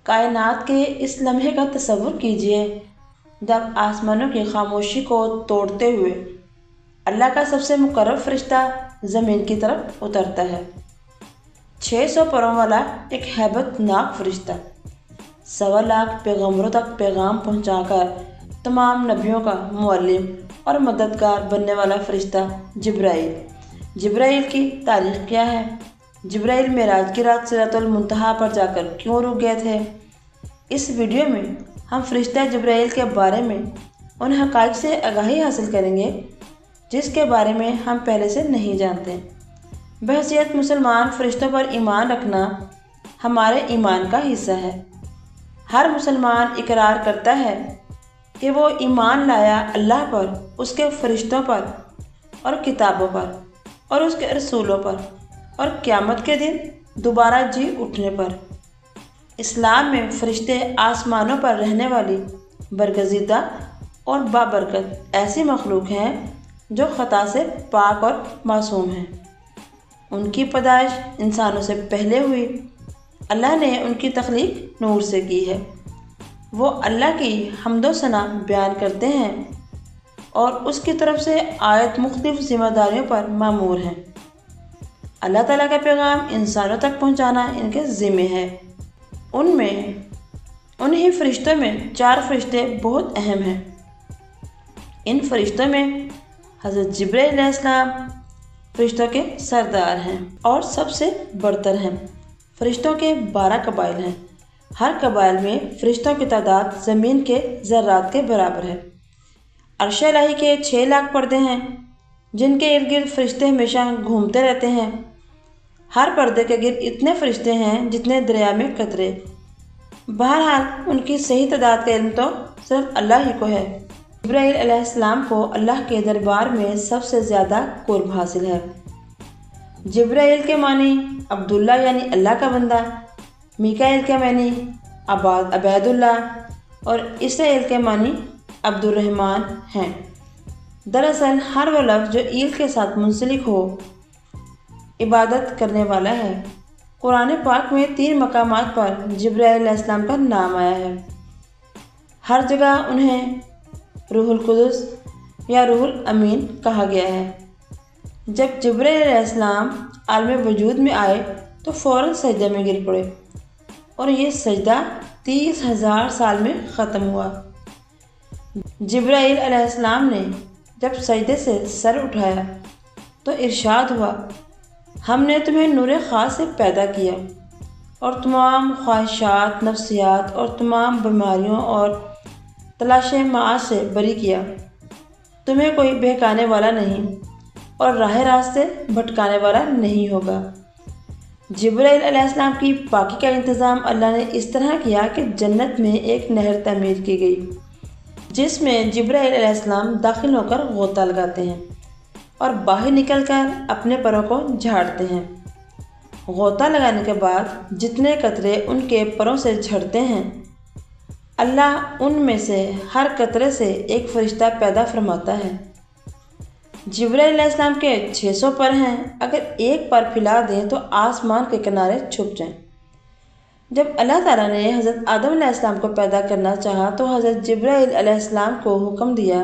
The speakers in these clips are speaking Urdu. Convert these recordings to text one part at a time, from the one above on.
کائنات کے اس لمحے کا تصور کیجیے جب آسمانوں کی خاموشی کو توڑتے ہوئے اللہ کا سب سے مقرب فرشتہ زمین کی طرف اترتا ہے۔ 600 پروں والا ایک ہیبت ناک فرشتہ 1.25 لاکھ پیغمبروں تک پیغام پہنچا کر تمام نبیوں کا معلم اور مددگار بننے والا فرشتہ جبرائیل۔ جبرائیل کی تاریخ کیا ہے؟ جبرائیل معراج کی رات سدرۃ المنتہا پر جا کر کیوں رک گئے تھے؟ اس ویڈیو میں ہم فرشتہ جبرائیل کے بارے میں ان حقائق سے آگاہی حاصل کریں گے جس کے بارے میں ہم پہلے سے نہیں جانتے۔ بحیثیت مسلمان فرشتوں پر ایمان رکھنا ہمارے ایمان کا حصہ ہے۔ ہر مسلمان اقرار کرتا ہے کہ وہ ایمان لایا اللہ پر، اس کے فرشتوں پر اور کتابوں پر اور اس کے رسولوں پر اور قیامت کے دن دوبارہ جی اٹھنے پر۔ اسلام میں فرشتے آسمانوں پر رہنے والی برگزیدہ اور بابرکت ایسی مخلوق ہیں جو خطا سے پاک اور معصوم ہیں۔ ان کی پیدائش انسانوں سے پہلے ہوئی۔ اللہ نے ان کی تخلیق نور سے کی ہے۔ وہ اللہ کی حمد و ثنا بیان کرتے ہیں اور اس کی طرف سے عائد مختلف ذمہ داریوں پر مامور ہیں۔ اللہ تعالیٰ کا پیغام انسانوں تک پہنچانا ان کے ذمہ ہے۔ انہی فرشتوں میں 4 فرشتے بہت اہم ہیں۔ ان فرشتوں میں حضرت جبرائیل علیہ السلام فرشتوں کے سردار ہیں اور سب سے برتر ہیں۔ فرشتوں کے 12 قبائل ہیں۔ ہر قبائل میں فرشتوں کی تعداد زمین کے ذرات کے برابر ہے۔ عرش الہی کے 6 لاکھ پردے ہیں جن کے ارد گرد فرشتے ہمیشہ گھومتے رہتے ہیں۔ ہر پردے کے گرد اتنے فرشتے ہیں جتنے دریا میں قطرے۔ بہرحال ان کی صحیح تعداد کا علم تو صرف اللہ ہی کو ہے۔ جبرائیل علیہ السلام کو اللہ کے دربار میں سب سے زیادہ قرب حاصل ہے۔ جبرائیل کے معنی عبداللہ یعنی اللہ کا بندہ، میکائیل کے معنی عبید اللہ اور اسرائیل کے معنی عبد الرحمن ہیں۔ دراصل ہر وہ لفظ جو ایل کے ساتھ منسلک ہو عبادت کرنے والا ہے۔ قرآن پاک میں 3 مقامات پر جبرائیل علیہ السلام کا نام آیا ہے۔ ہر جگہ انہیں روح القدس یا روح الامین کہا گیا ہے۔ جب جبرائیل علیہ السلام عالم وجود میں آئے تو فوراً سجدے میں گر پڑے اور یہ سجدہ 30,000 سال میں ختم ہوا۔ جبرائیل علیہ السلام نے جب سجدے سے سر اٹھایا تو ارشاد ہوا، ہم نے تمہیں نور خاص سے پیدا کیا اور تمام خواہشات، نفسیات اور تمام بیماریوں اور تلاش معاش سے بری کیا۔ تمہیں کوئی بہکانے والا نہیں اور راہ راست سے بھٹکانے والا نہیں ہوگا۔ جبرائیل علیہ السلام کی پاکی کا انتظام اللہ نے اس طرح کیا کہ جنت میں ایک نہر تعمیر کی گئی جس میں جبرائیل علیہ السلام داخل ہو کر غوطہ لگاتے ہیں اور باہر نکل کر اپنے پروں کو جھاڑتے ہیں۔ غوطہ لگانے کے بعد جتنے قطرے ان کے پروں سے جھڑتے ہیں اللہ ان میں سے ہر قطرے سے ایک فرشتہ پیدا فرماتا ہے۔ جبرائیل علیہ السلام کے 600 پر ہیں، اگر ایک پر پھیلا دیں تو آسمان کے کنارے چھپ جائیں۔ جب اللہ تعالیٰ نے حضرت آدم علیہ السلام کو پیدا کرنا چاہا تو حضرت جبرائیل علیہ السلام کو حکم دیا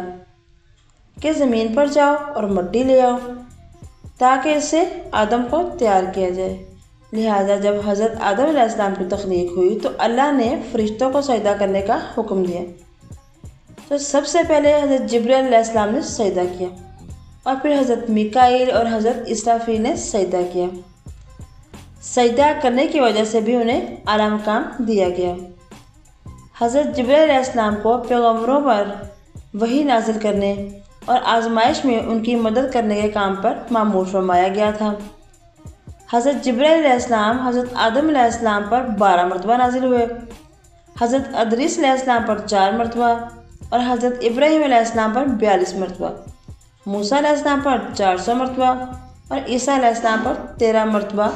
کہ زمین پر جاؤ اور مٹی لے آؤ تاکہ اس سے آدم کو تیار کیا جائے۔ لہٰذا جب حضرت آدم علیہ السلام کی تخلیق ہوئی تو اللہ نے فرشتوں کو سجدہ کرنے کا حکم دیا، تو سب سے پہلے حضرت جبرائیل علیہ السلام نے سجدہ کیا اور پھر حضرت میکائیل اور حضرت اسرافیل نے سجدہ کیا۔ سجدہ کرنے کی وجہ سے بھی انہیں اعلیٰ مقام دیا گیا۔ حضرت جبرائیل علیہ السلام کو پیغمبروں پر وحی نازل کرنے اور آزمائش میں ان کی مدد کرنے کے کام پر مامور فرمایا گیا تھا۔ حضرت جبرائیل علیہ السلام حضرت آدم علیہ السلام پر 12 مرتبہ نازل ہوئے، حضرت ادریس علیہ السلام پر 4 مرتبہ اور حضرت ابراہیم علیہ السلام پر 42 مرتبہ، موسیٰ علیہ السلام پر 400 مرتبہ اور عیسیٰ علیہ السلام پر 13 مرتبہ۔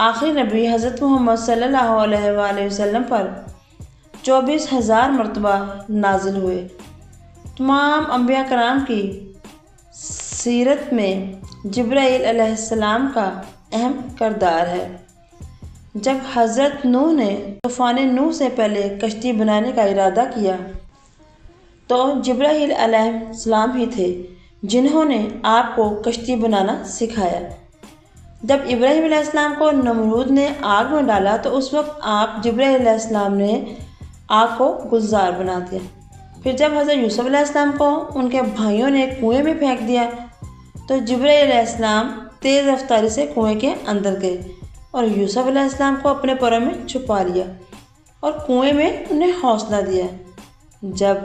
آخری نبی حضرت محمد صلی اللہ علیہ وآلہ وسلم پر 24,000 مرتبہ نازل ہوئے۔ تمام انبیاء کرام کی سیرت میں جبرائیل علیہ السلام کا اہم کردار ہے۔ جب حضرت نوح نے طوفان نوح سے پہلے کشتی بنانے کا ارادہ کیا تو جبرائیل علیہ السلام ہی تھے جنہوں نے آپ کو کشتی بنانا سکھایا۔ جب ابراہیم علیہ السلام کو نمرود نے آگ میں ڈالا تو اس وقت آپ جبرائیل علیہ السلام نے آگ کو گلزار بنا دیا۔ پھر جب حضرت یوسف علیہ السلام کو ان کے بھائیوں نے کنویں میں پھینک دیا تو جبرائیل علیہ السلام تیز رفتاری سے کنویں کے اندر گئے اور یوسف علیہ السلام کو اپنے پروں میں چھپا لیا اور کنویں میں انہیں حوصلہ دیا۔ جب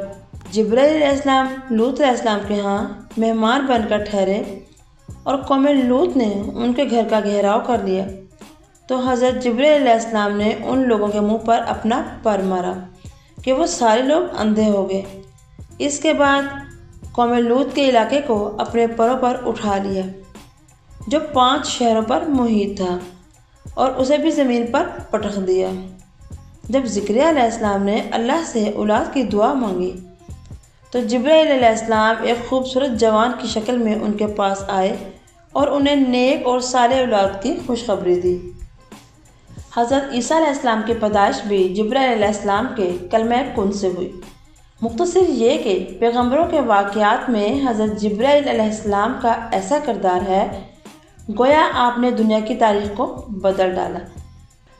جبرائیل علیہ السلام لوط علیہ السلام کے ہاں مہمان بن کر ٹھہرے اور قوم لوط نے ان کے گھر کا گھیراؤ کر لیا تو حضرت جبرائیل علیہ السلام نے ان لوگوں کے منہ پر اپنا پر مارا کہ وہ سارے لوگ اندھے ہو گئے۔ اس کے بعد قوم لوط کے علاقے کو اپنے پروں پر اٹھا لیا جو 5 شہروں پر محیط تھا اور اسے بھی زمین پر پٹخ دیا۔ جب زکریا علیہ السلام نے اللہ سے اولاد کی دعا مانگی تو جبرائیل علیہ السلام ایک خوبصورت جوان کی شکل میں ان کے پاس آئے اور انہیں نیک اور صالح اولاد کی خوشخبری دی۔ حضرت عیسیٰ علیہ السلام کی پیدائش بھی جبرائیل علیہ السلام کے کلمہ کن سے ہوئی۔ مختصر یہ کہ پیغمبروں کے واقعات میں حضرت جبرائیل علیہ السلام کا ایسا کردار ہے گویا آپ نے دنیا کی تاریخ کو بدل ڈالا۔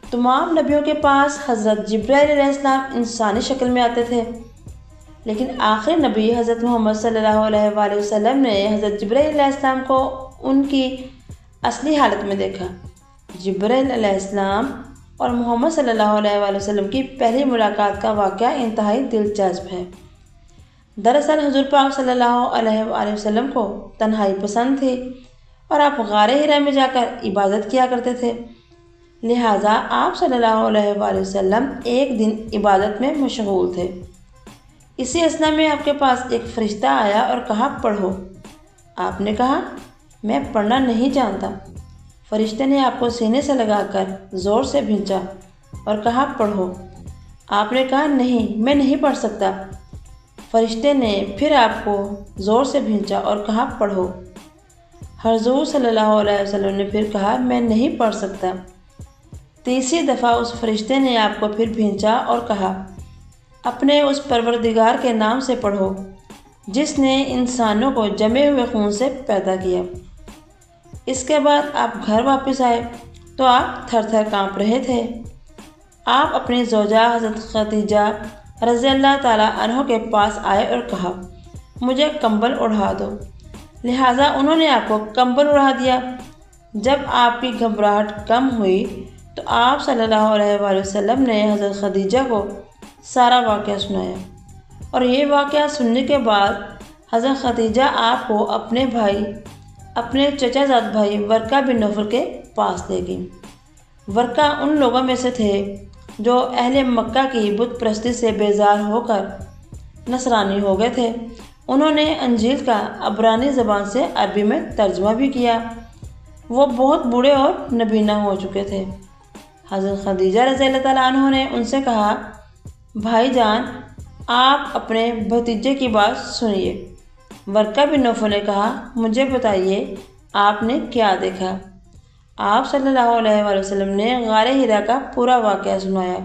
تمام نبیوں کے پاس حضرت جبرائیل علیہ السلام انسانی شکل میں آتے تھے، لیکن آخری نبی حضرت محمد صلی اللہ علیہ وآلہ وسلم نے حضرت جبرائیل علیہ السلام کو ان کی اصلی حالت میں دیکھا۔ جبرائیل علیہ السلام اور محمد صلی اللہ علیہ وآلہ وسلم کی پہلی ملاقات کا واقعہ انتہائی دلچسپ ہے۔ دراصل حضور پاک صلی اللہ علیہ وآلہ وسلم کو تنہائی پسند تھی اور آپ غار حرا میں جا کر عبادت کیا کرتے تھے، لہٰذا آپ صلی اللہ علیہ وآلہ وسلم ایک دن عبادت میں مشغول تھے۔ اسی اثنا میں آپ کے پاس ایک فرشتہ آیا اور کہا پڑھو۔ آپ نے کہا میں پڑھنا نہیں جانتا۔ فرشتے نے آپ کو سینے سے لگا کر زور سے بھینچا اور کہا پڑھو۔ آپ نے کہا نہیں میں نہیں پڑھ سکتا۔ فرشتے نے پھر آپ کو زور سے بھینچا اور کہا پڑھو۔ حضور صلی اللہ علیہ وسلم نے پھر کہا میں نہیں پڑھ سکتا۔ تیسری دفعہ اس فرشتے نے آپ کو پھر بھینچا اور کہا اپنے اس پروردگار کے نام سے پڑھو جس نے انسانوں کو جمے ہوئے خون سے پیدا کیا۔ اس کے بعد آپ گھر واپس آئے تو آپ تھر تھر کانپ رہے تھے۔ آپ اپنی زوجہ حضرت خدیجہ رضی اللہ تعالیٰ عنہ کے پاس آئے اور کہا مجھے کمبل اڑا دو، لہٰذا انہوں نے آپ کو کمبل اڑا دیا۔ جب آپ کی گھبراہٹ کم ہوئی تو آپ صلی اللہ علیہ وآلہ وسلم نے حضرت خدیجہ کو سارا واقعہ سنایا اور یہ واقعہ سننے کے بعد حضرت خدیجہ آپ کو اپنے بھائی اپنے چچا زاد بھائی ورقہ بن نوفل کے پاس لے گئیں۔ ورقہ ان لوگوں میں سے تھے جو اہل مکہ کی بت پرستی سے بیزار ہو کر نصرانی ہو گئے تھے۔ انہوں نے انجیل کا عبرانی زبان سے عربی میں ترجمہ بھی کیا۔ وہ بہت بوڑھے اور نبینا ہو چکے تھے۔ حضرت خدیجہ رضی اللہ تعالیٰ عنہ نے ان سے کہا بھائی جان آپ اپنے بھتیجے کی بات سنیے۔ ورقہ بن نوفل نے کہا مجھے بتائیے آپ نے کیا دیکھا؟ آپ صلی اللہ علیہ وآلہ وسلم نے غار حرا کا پورا واقعہ سنایا۔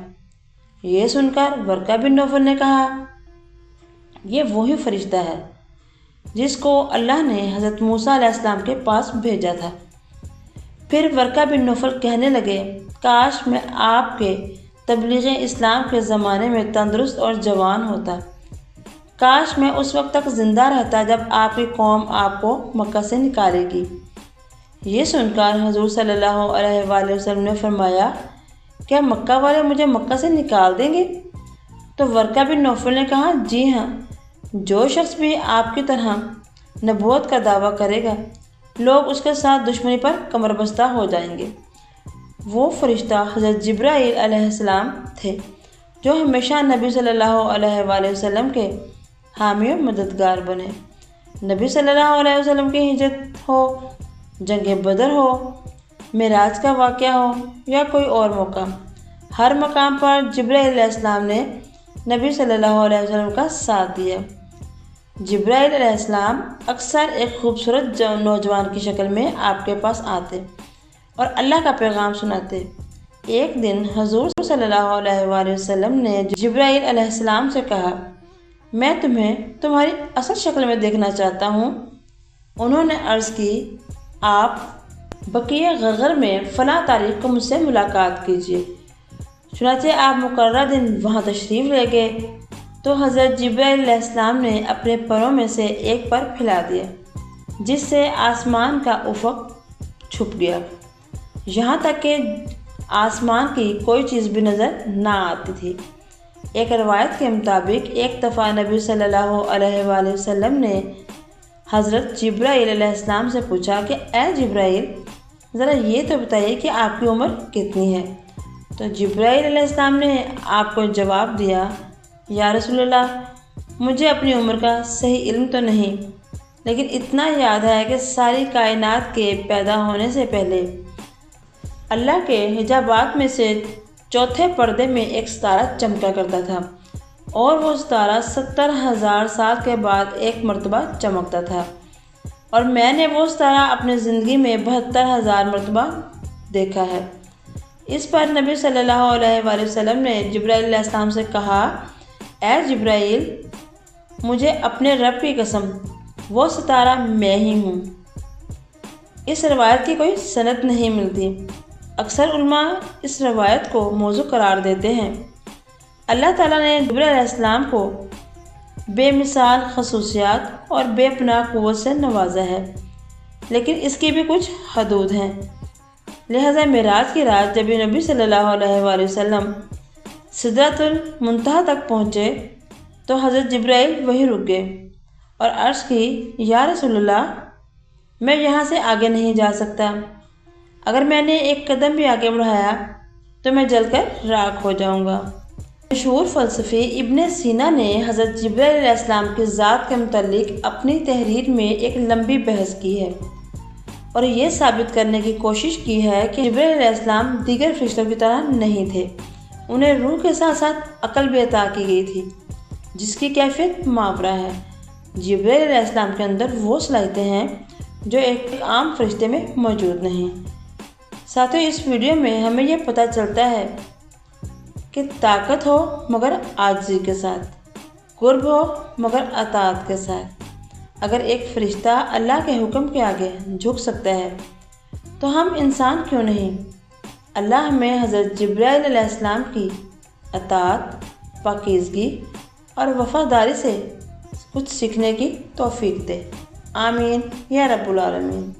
یہ سن کر ورقہ بن نوفل نے کہا یہ وہی فرشتہ ہے جس کو اللہ نے حضرت موسیٰ علیہ السلام کے پاس بھیجا تھا۔ پھر ورقہ بن نوفل کہنے لگے کاش میں آپ کے تبلیغ اسلام کے زمانے میں تندرست اور جوان ہوتا، کاش میں اس وقت تک زندہ رہتا جب آپ کی قوم آپ کو مکہ سے نکالے گی۔ یہ سن کر حضور صلی اللہ علیہ وآلہ وسلم نے فرمایا کیا مکہ والے مجھے مکہ سے نکال دیں گے؟ تو ورقہ بن نوفل نے کہا جی ہاں، جو شخص بھی آپ کی طرح نبوت کا دعویٰ کرے گا لوگ اس کے ساتھ دشمنی پر کمر بستہ ہو جائیں گے۔ وہ فرشتہ حضرت جبرائیل علیہ السلام تھے جو ہمیشہ نبی صلی اللہ علیہ وآلہ وسلم کے حامی و مددگار بنے۔ نبی صلی اللہ علیہ وسلم کی ہجرت ہو، جنگ بدر ہو، معراج کا واقعہ ہو یا کوئی اور موقع، ہر مقام پر جبرائیل علیہ السلام نے نبی صلی اللہ علیہ وسلم کا ساتھ دیا۔ جبرائیل علیہ السلام اکثر ایک خوبصورت نوجوان کی شکل میں آپ کے پاس آتے اور اللہ کا پیغام سناتے۔ ایک دن حضور صلی اللہ علیہ وآلہ وسلم نے جبرائیل علیہ السلام سے کہا، میں تمہیں تمہاری اصل شکل میں دیکھنا چاہتا ہوں۔ انہوں نے عرض کی، آپ بقیع غرغر میں فلاں تاریخ کو مجھ سے ملاقات کیجیے۔ چنانچہ آپ مقررہ دن وہاں تشریف لے گئے تو حضرت جبرائیل علیہ السلام نے اپنے پروں میں سے ایک پر پھیلا دیا، جس سے آسمان کا افق چھپ گیا، یہاں تک کہ آسمان کی کوئی چیز بھی نظر نہ آتی تھی۔ ایک روایت کے مطابق ایک دفعہ نبی صلی اللہ علیہ وآلہ وسلم نے حضرت جبرائیل علیہ السلام سے پوچھا کہ اے جبرائیل، ذرا یہ تو بتائیے کہ آپ کی عمر کتنی ہے؟ تو جبرائیل علیہ السلام نے آپ کو جواب دیا، یا رسول اللہ، مجھے اپنی عمر کا صحیح علم تو نہیں، لیکن اتنا یاد ہے کہ ساری کائنات کے پیدا ہونے سے پہلے اللہ کے حجابات میں سے چوتھے پردے میں ایک ستارہ چمکا کرتا تھا، اور وہ ستارہ 70,000 سال کے بعد ایک مرتبہ چمکتا تھا، اور میں نے وہ ستارہ اپنی زندگی میں 72,000 مرتبہ دیکھا ہے۔ اس پر نبی صلی اللہ علیہ وآلہ وسلم نے جبرائیل علیہ السلام سے کہا، اے جبرائیل، مجھے اپنے رب کی قسم، وہ ستارہ میں ہی ہوں۔ اس روایت کی کوئی سند نہیں ملتی۔ اکثر علماء اس روایت کو موضوع قرار دیتے ہیں۔ اللہ تعالیٰ نے جبرائیل علیہ السلام کو بے مثال خصوصیات اور بے پناہ قوت سے نوازا ہے، لیکن اس کی بھی کچھ حدود ہیں۔ لہذا معراج کی رات جب نبی صلی اللہ علیہ وآلہ وسلم سدرۃ المنتہا تک پہنچے تو حضرت جبرائیل وہیں رک گئے اور عرض کی، یا رسول اللہ، میں یہاں سے آگے نہیں جا سکتا۔ اگر میں نے ایک قدم بھی آگے بڑھایا تو میں جل کر راکھ ہو جاؤں گا۔ مشہور فلسفی ابن سینا نے حضرت جبرائیل علیہ السلام کی ذات کے متعلق اپنی تحریر میں ایک لمبی بحث کی ہے اور یہ ثابت کرنے کی کوشش کی ہے کہ جبرائیل علیہ السلام دیگر فرشتوں کی طرح نہیں تھے۔ انہیں روح کے ساتھ ساتھ عقل بھی عطا کی گئی تھی، جس کی کیفیت ماورا ہے۔ جبرائیل علیہ السلام کے اندر وہ صلاحیتیں ہیں جو ایک عام فرشتے میں موجود نہیں۔ ساتھیوں، اس ویڈیو میں ہمیں یہ پتہ چلتا ہے کہ طاقت ہو مگر عاجزی کے ساتھ، قرب ہو مگر اطاعت کے ساتھ۔ اگر ایک فرشتہ اللہ کے حکم کے آگے جھک سکتا ہے تو ہم انسان کیوں نہیں؟ اللہ ہمیں حضرت جبرائیل علیہ السلام کی اطاعت، پاکیزگی اور وفاداری سے کچھ سیکھنے کی توفیق دے۔ آمین یا رب العالمین۔